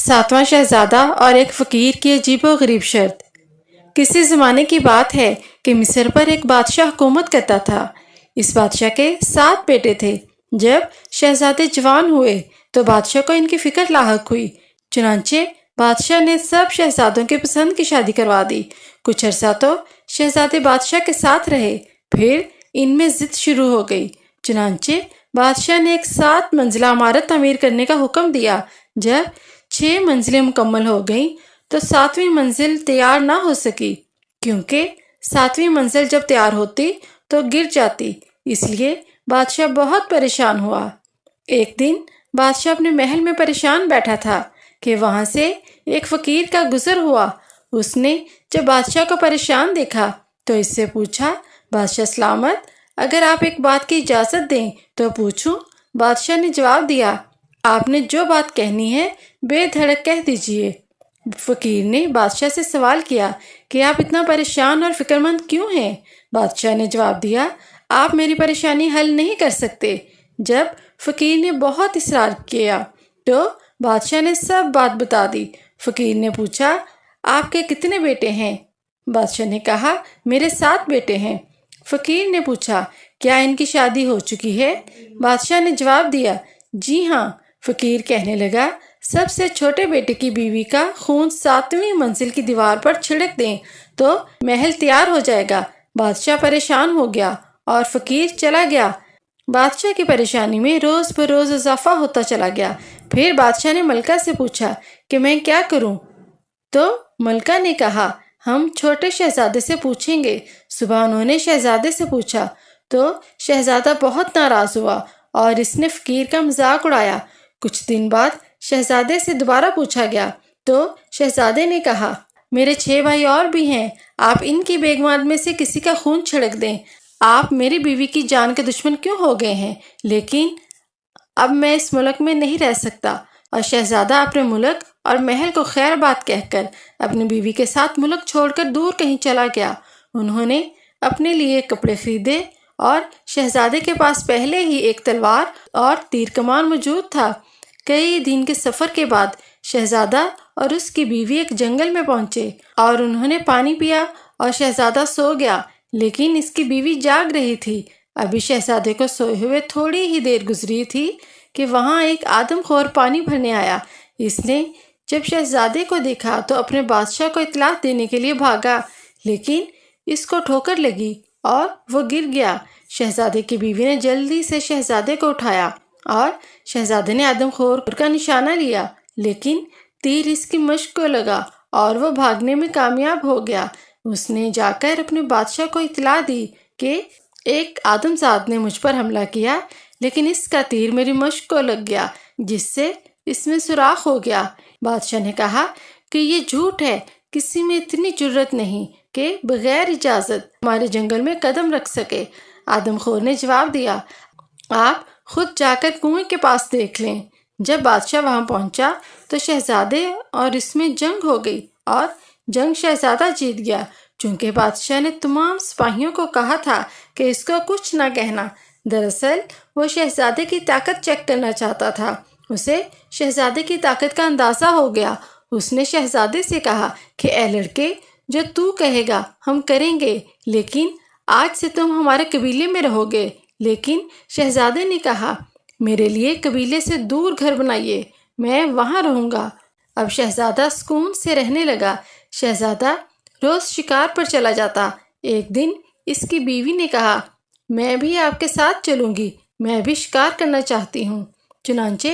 ساتواں شہزادہ اور ایک فقیر کی عجیب و غریب شرط۔ کسی زمانے کی بات ہے کہ مصر پر ایک بادشاہ حکومت کرتا تھا۔ اس بادشاہ کے 7 بیٹے تھے۔ جب شہزادے جوان ہوئے تو بادشاہ کو ان کی فکر لاحق ہوئی۔ چنانچہ بادشاہ نے سب شہزادوں کے پسند کی شادی کروا دی۔ کچھ عرصہ تو شہزادے بادشاہ کے ساتھ رہے، پھر ان میں ضد شروع ہو گئی۔ چنانچہ بادشاہ نے ایک 7 منزلہ عمارت تعمیر کرنے کا حکم دیا۔ جب 6 منزلیں مکمل ہو گئیں تو 7ویں منزل تیار نہ ہو سکی، کیونکہ 7ویں منزل جب تیار ہوتی تو گر جاتی۔ اس لیے بادشاہ بہت پریشان ہوا۔ ایک دن بادشاہ اپنے محل میں پریشان بیٹھا تھا کہ وہاں سے ایک فقیر کا گزر ہوا۔ اس نے جب بادشاہ کو پریشان دیکھا تو اس سے پوچھا، بادشاہ سلامت، اگر آپ ایک بات کی اجازت دیں تو پوچھوں؟ بادشاہ نے جواب دیا، آپ نے جو بات کہنی ہے بے دھڑک کہہ دیجیے۔ فقیر نے بادشاہ سے سوال کیا کہ آپ اتنا پریشان اور فکر مند کیوں ہیں؟ بادشاہ نے جواب دیا، آپ میری پریشانی حل نہیں کر سکتے۔ جب فقیر نے بہت اصرار کیا تو بادشاہ نے سب بات بتا دی۔ فقیر نے پوچھا، آپ کے کتنے بیٹے ہیں؟ بادشاہ نے کہا، میرے 7 بیٹے ہیں۔ فقیر نے پوچھا، کیا ان کی شادی ہو چکی ہے؟ بادشاہ نے جواب دیا، جی ہاں۔ فقیر کہنے لگا، سب سے چھوٹے بیٹے کی بیوی کا خون 7ویں منزل کی دیوار پر چھڑک دیں تو محل تیار ہو جائے گا۔ بادشاہ پریشان ہو گیا اور فقیر چلا گیا۔ بادشاہ کی پریشانی میں روز بروز اضافہ ہوتا چلا گیا۔ پھر بادشاہ نے ملکہ سے پوچھا کہ میں کیا کروں؟ تو ملکہ نے کہا، ہم چھوٹے شہزادے سے پوچھیں گے۔ صبح انہوں نے شہزادے سے پوچھا تو شہزادہ بہت ناراض ہوا اور اس نے فقیر کا مذاق اڑایا۔ کچھ دن بعد شہزادے سے دوبارہ پوچھا گیا تو شہزادے نے کہا، میرے 6 بھائی اور بھی ہیں، آپ ان کی بیگمات میں سے کسی کا خون چھڑک دیں۔ آپ میری بیوی کی جان کے دشمن کیوں ہو گئے ہیں؟ لیکن اب میں اس ملک میں نہیں رہ سکتا۔ اور شہزادہ اپنے ملک اور محل کو خیر بات کہہ کر اپنی بیوی کے ساتھ ملک چھوڑ کر دور کہیں چلا گیا۔ انہوں نے اپنے لیے کپڑے خریدے اور شہزادے کے پاس پہلے ہی ایک تلوار اور تیر کمان موجود تھا۔ کئی دن کے سفر کے بعد شہزادہ اور اس کی بیوی ایک جنگل میں پہنچے اور انہوں نے پانی پیا اور شہزادہ سو گیا، لیکن اس کی بیوی جاگ رہی تھی۔ ابھی شہزادے کو سوئے ہوئے تھوڑی ہی دیر گزری تھی کہ وہاں ایک آدم خور پانی بھرنے آیا۔ اس نے جب شہزادے کو دیکھا تو اپنے بادشاہ کو اطلاع دینے کے لیے بھاگا، لیکن اس کو ٹھوکر لگی اور وہ گر گیا۔ شہزادے کی بیوی نے جلدی سے شہزادے کو اٹھایا اور شہزادے نے آدم خور کا نشانہ لیا، لیکن تیر اس کی مشق کو لگا اور وہ بھاگنے میں کامیاب ہو گیا۔ اس نے جا کر اپنے بادشاہ کو اطلاع دی کہ ایک آدم زاد نے مجھ پر حملہ کیا، لیکن اس کا تیر میری مشق کو لگ گیا، جس سے اس میں سوراخ ہو گیا۔ بادشاہ نے کہا کہ یہ جھوٹ ہے، کسی میں اتنی جرت نہیں کہ بغیر اجازت ہمارے جنگل میں قدم رکھ سکے۔ آدم خور نے جواب دیا، آپ خود جا کر کنویں کے پاس دیکھ لیں۔ جب بادشاہ وہاں پہنچا تو شہزادے اور اس میں جنگ ہو گئی اور جنگ شہزادہ جیت گیا، چونکہ بادشاہ نے تمام سپاہیوں کو کہا تھا کہ اس کو کچھ نہ کہنا۔ دراصل وہ شہزادے کی طاقت چیک کرنا چاہتا تھا۔ اسے شہزادے کی طاقت کا اندازہ ہو گیا۔ اس نے شہزادے سے کہا کہ اے لڑکے، جو تو کہے گا ہم کریں گے، لیکن آج سے تم ہمارے قبیلے میں رہو گے۔ لیکن شہزادے نے کہا، میرے لیے قبیلے سے دور گھر بنائیے، میں وہاں رہوں گا۔ اب شہزادہ سکون سے رہنے لگا۔ شہزادہ روز شکار پر چلا جاتا۔ ایک دن اس کی بیوی نے کہا، میں بھی آپ کے ساتھ چلوں گی، میں بھی شکار کرنا چاہتی ہوں۔ چنانچہ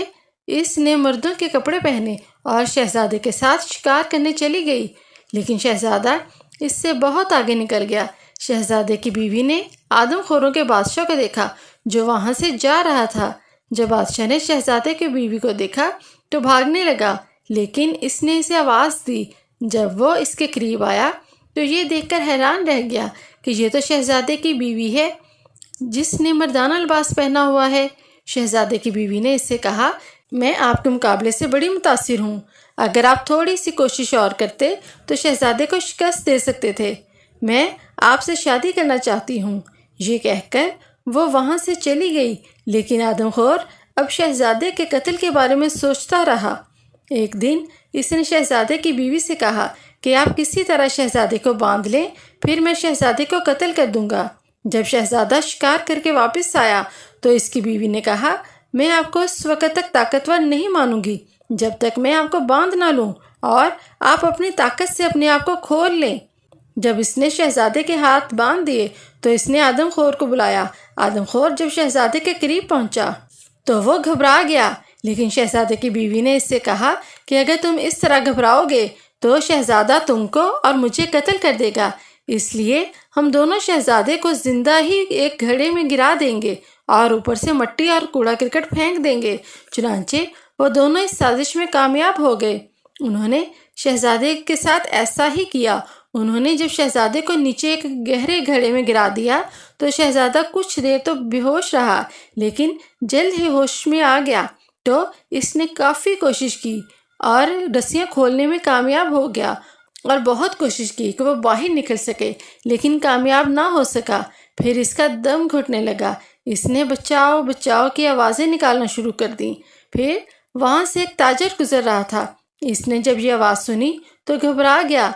اس نے مردوں کے کپڑے پہنے اور شہزادے کے ساتھ شکار کرنے چلی گئی، لیکن شہزادہ اس سے بہت آگے نکل گیا۔ شہزادے کی بیوی نے آدم خوروں کے بادشاہ کو دیکھا جو وہاں سے جا رہا تھا۔ جب بادشاہ نے شہزادے کی بیوی کو دیکھا تو بھاگنے لگا، لیکن اس نے اسے آواز دی۔ جب وہ اس کے قریب آیا تو یہ دیکھ کر حیران رہ گیا کہ یہ تو شہزادے کی بیوی ہے جس نے مردانہ لباس پہنا ہوا ہے۔ شہزادے کی بیوی نے اس سے کہا، میں آپ کے مقابلے سے بڑی متاثر ہوں، اگر آپ تھوڑی سی کوشش اور کرتے تو شہزادے کو شکست دے سکتے تھے، میں آپ سے شادی کرنا چاہتی ہوں۔ یہ کہہ کر وہ وہاں سے چلی گئی، لیکن آدم خور اب شہزادے کے قتل کے بارے میں سوچتا رہا۔ ایک دن اس نے شہزادے کی بیوی سے کہا کہ آپ کسی طرح شہزادے کو باندھ لیں، پھر میں شہزادے کو قتل کر دوں گا۔ جب شہزادہ شکار کر کے واپس آیا تو اس کی بیوی نے کہا، میں آپ کو اس وقت تک طاقتور نہیں مانوں گی جب تک میں آپ کو باندھ نہ لوں اور آپ اپنی طاقت سے اپنے آپ کو کھول لیں۔ جب اس نے شہزادے کے ہاتھ باندھ دیے تو اس نے آدم خور کو بلایا۔ آدم خور جب شہزادے کے قریب پہنچا تو وہ گھبرا گیا، لیکن شہزادے کی بیوی نے اس سے کہا کہ اگر تم اس طرح گھبراؤ گے تو شہزادہ تم کو اور مجھے قتل کر دے گا، اس لیے ہم دونوں شہزادے کو زندہ ہی ایک گھڑے میں گرا دیں گے اور اوپر سے مٹی اور کوڑا کرکٹ پھینک دیں گے۔ چنانچہ وہ دونوں اس سازش میں کامیاب ہو گئے۔ انہوں نے شہزادے کے ساتھ ایسا ہی کیا۔ انہوں نے جب شہزادے کو نیچے ایک گہرے گھڑے میں گرا دیا تو شہزادہ کچھ دیر تو بے ہوش رہا، لیکن جلد ہی ہوش میں آ گیا تو اس نے کافی کوشش کی اور رسیاں کھولنے میں کامیاب ہو گیا اور بہت کوشش کی کہ وہ باہر نکل سکے، لیکن کامیاب نہ ہو سکا۔ پھر اس کا دم گھٹنے لگا۔ اس نے بچاؤ بچاؤ کی آوازیں نکالنا شروع کر دیں۔ پھر وہاں سے ایک تاجر گزر رہا تھا۔ اس نے جب یہ آواز سنی تو گھبرا گیا،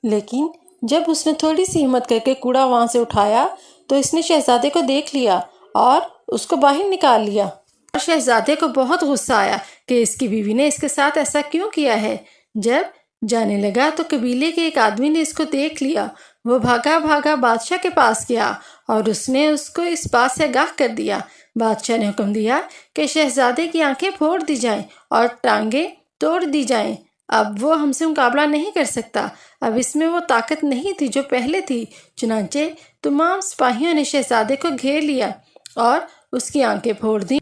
لیکن جب اس نے تھوڑی سی ہمت کر کے کوڑا وہاں سے اٹھایا تو اس نے شہزادے کو دیکھ لیا اور اس کو باہر نکال لیا۔ اور شہزادے کو بہت غصہ آیا کہ اس کی بیوی نے اس کے ساتھ ایسا کیوں کیا ہے۔ جب جانے لگا تو قبیلے کے ایک آدمی نے اس کو دیکھ لیا۔ وہ بھاگا بھاگا بادشاہ کے پاس گیا اور اس نے اس کو اس بات سے آگاہ کر دیا۔ بادشاہ نے حکم دیا کہ شہزادے کی آنکھیں پھوڑ دی جائیں اور ٹانگیں توڑ دی جائیں۔ اب وہ ہم سے مقابلہ نہیں کر سکتا۔ اب اس میں وہ طاقت نہیں تھی جو پہلے تھی۔ چنانچہ تمام سپاہیوں نے شہزادے کو گھیر لیا اور اس کی آنکھیں پھوڑ دیں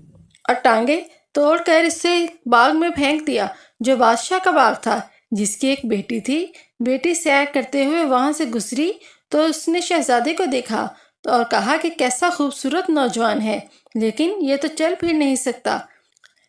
اور ٹانگیں توڑ کر اسے باغ میں پھینک دیا جو بادشاہ کا باغ تھا، جس کی ایک بیٹی تھی۔ بیٹی سیر کرتے ہوئے وہاں سے گزری تو اس نے شہزادے کو دیکھا اور کہا کہ کیسا خوبصورت نوجوان ہے، لیکن یہ تو چل پھر نہیں سکتا۔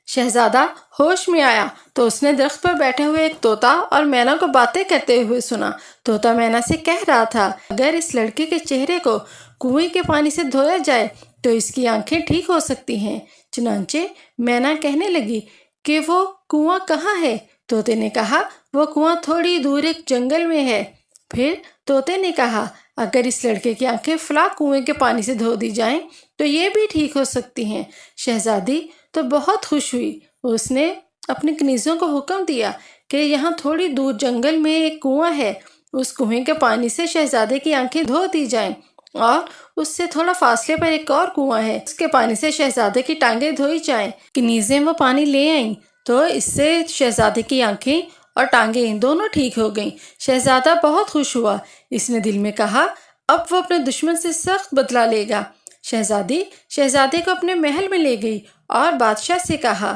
شہزادہ ہوش میں آیا تو اس نے درخت پر بیٹھے ہوئے ایک طوطا اور مینا کو باتیں کرتے ہوئے سنا۔ طوطا مینا سے کہہ رہا تھا، اگر اس لڑکے کے چہرے کو کنویں کے پانی سے دھویا جائے تو اس کی آنکھیں ٹھیک ہو سکتی ہیں۔ چنانچہ مینا کہنے لگی کہ وہ کنواں کہاں ہے؟ طوطے نے کہا، وہ کنواں تھوڑی دور ایک جنگل میں ہے۔ پھر طوطے نے کہا، اگر اس لڑکے کی آنکھیں فلاں کنویں کے پانی سے دھو دی جائیں تو یہ بھی ٹھیک ہو سکتی ہیں۔ شہزادی تو بہت خوش ہوئی۔ اس نے اپنی کنیزوں کو حکم دیا کہ یہاں تھوڑی دور جنگل میں ایک کنواں ہے، اس کنویں کے پانی سے شہزادے کی آنکھیں دھو دی جائیں، اور اس سے تھوڑا فاصلے پر ایک اور کنواں ہے، اس کے پانی سے شہزادے کی ٹانگیں دھوئی جائیں۔ کنیزیں وہ پانی لے آئیں تو اس سے شہزادے کی آنکھیں اور ٹانگیں دونوں ٹھیک ہو گئیں۔ شہزادہ بہت خوش ہوا۔ اس نے دل میں کہا، اب وہ اپنے دشمن سے سخت بدلہ لے گا۔ شہزادی شہزادے کو اپنے محل میں لے گئی اور بادشاہ سے کہا،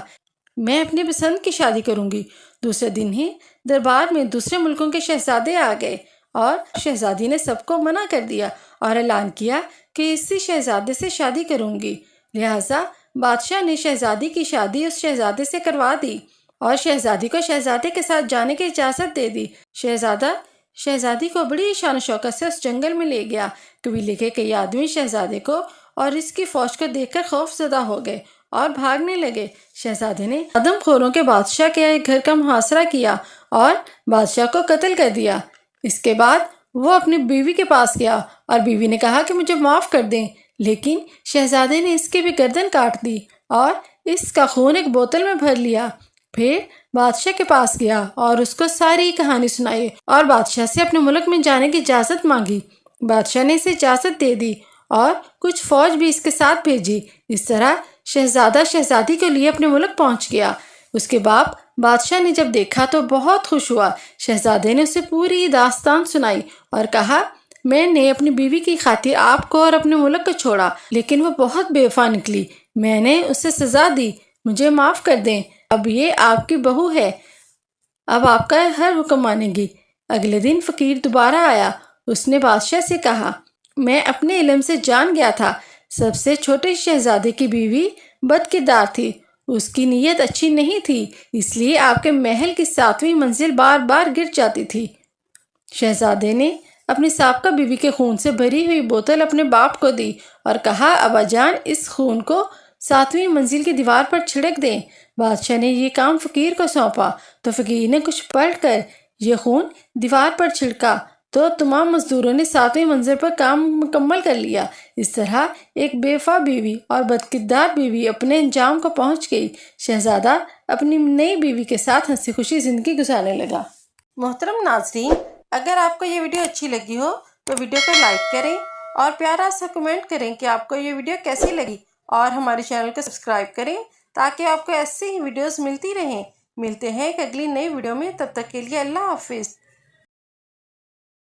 میں اپنی پسند کی شادی کروں گی۔ دوسرے دن ہی دربار میں دوسرے ملکوں کے شہزادے آ گئے اور شہزادی نے سب کو منع کر دیا اور اعلان کیا کہ اسی شہزادے سے شادی کروں گی۔ لہٰذا بادشاہ نے شہزادی کی شادی اس شہزادے سے کروا دی اور شہزادی کو شہزادے کے ساتھ جانے کی اجازت دے دی۔ شہزادہ شہزادی کو بڑی شان و شوکت سے اس جنگل میں لے گیا۔ قبیلے کے کئی آدمی شہزادے کو اور اس کی فوج کو دیکھ کر خوف زدہ ہو گئے اور بھاگنے لگے۔ شہزادے نے آدم خوروں کے بادشاہ کے گھر کا محاصرہ کیا اور بادشاہ کو قتل کر دیا۔ اس کے بعد وہ اپنی بیوی کے پاس گیا اور بیوی نے کہا کہ مجھے معاف کر دیں، لیکن شہزادے نے اس کی بھی گردن کاٹ دی اور اس کا خون ایک بوتل میں بھر لیا۔ پھر بادشاہ کے پاس گیا اور اس کو ساری کہانی سنائی اور بادشاہ سے اپنے ملک میں جانے کی اجازت مانگی۔ بادشاہ نے اسے اجازت دے دی اور کچھ فوج بھی اس کے ساتھ بھیجی۔ اس طرح شہزادہ شہزادی کے لیے اپنے ملک پہنچ گیا۔ اس کے باپ بادشاہ نے جب دیکھا تو بہت خوش ہوا۔ شہزادے نے اسے پوری داستان سنائی اور کہا، میں نے اپنی بیوی کی خاطر آپ کو اور اپنے ملک کو چھوڑا، لیکن وہ بہت بے وفا نکلی۔ میں نے اسے سزا دی، مجھے معاف کر دیں۔ اب یہ آپ کی بہو ہے، اب آپ کا ہر حکم مانے گی۔ اگلے دن فقیر دوبارہ آیا۔ اس نے بادشاہ سے کہا، میں اپنے علم سے جان گیا تھا سب سے چھوٹے شہزادے کی بیوی بد کردار تھی، اس کی نیت اچھی نہیں تھی، اس لیے آپ کے محل کی 7ویں منزل بار بار گر جاتی تھی۔ شہزادے نے اپنی سابقہ بیوی کے خون سے بھری ہوئی بوتل اپنے باپ کو دی اور کہا، ابا جان، اس خون کو 7ویں منزل کی دیوار پر چھڑک دیں۔ بادشاہ نے یہ کام فقیر کو سونپا تو فقیر نے کچھ پلٹ کر یہ خون دیوار پر چھڑکا تو تمام مزدوروں نے 7ویں منزل پر کام مکمل کر لیا۔ اس طرح ایک بے وفا بیوی اور بدکردار بیوی اپنے انجام کو پہنچ گئی۔ شہزادہ اپنی نئی بیوی کے ساتھ ہنسی خوشی زندگی گزارنے لگا۔ محترم ناظرین، اگر آپ کو یہ ویڈیو اچھی لگی ہو تو ویڈیو کو لائک کریں اور پیارا سا کمنٹ کریں کہ آپ کو یہ ویڈیو کیسی لگی، اور ہمارے چینل کو سبسکرائب کریں تاکہ آپ کو ایسی ہی ویڈیوز ملتی رہیں۔ ملتے ہیں ایک اگلی نئی ویڈیو میں، تب تک کے لیے اللہ حافظ۔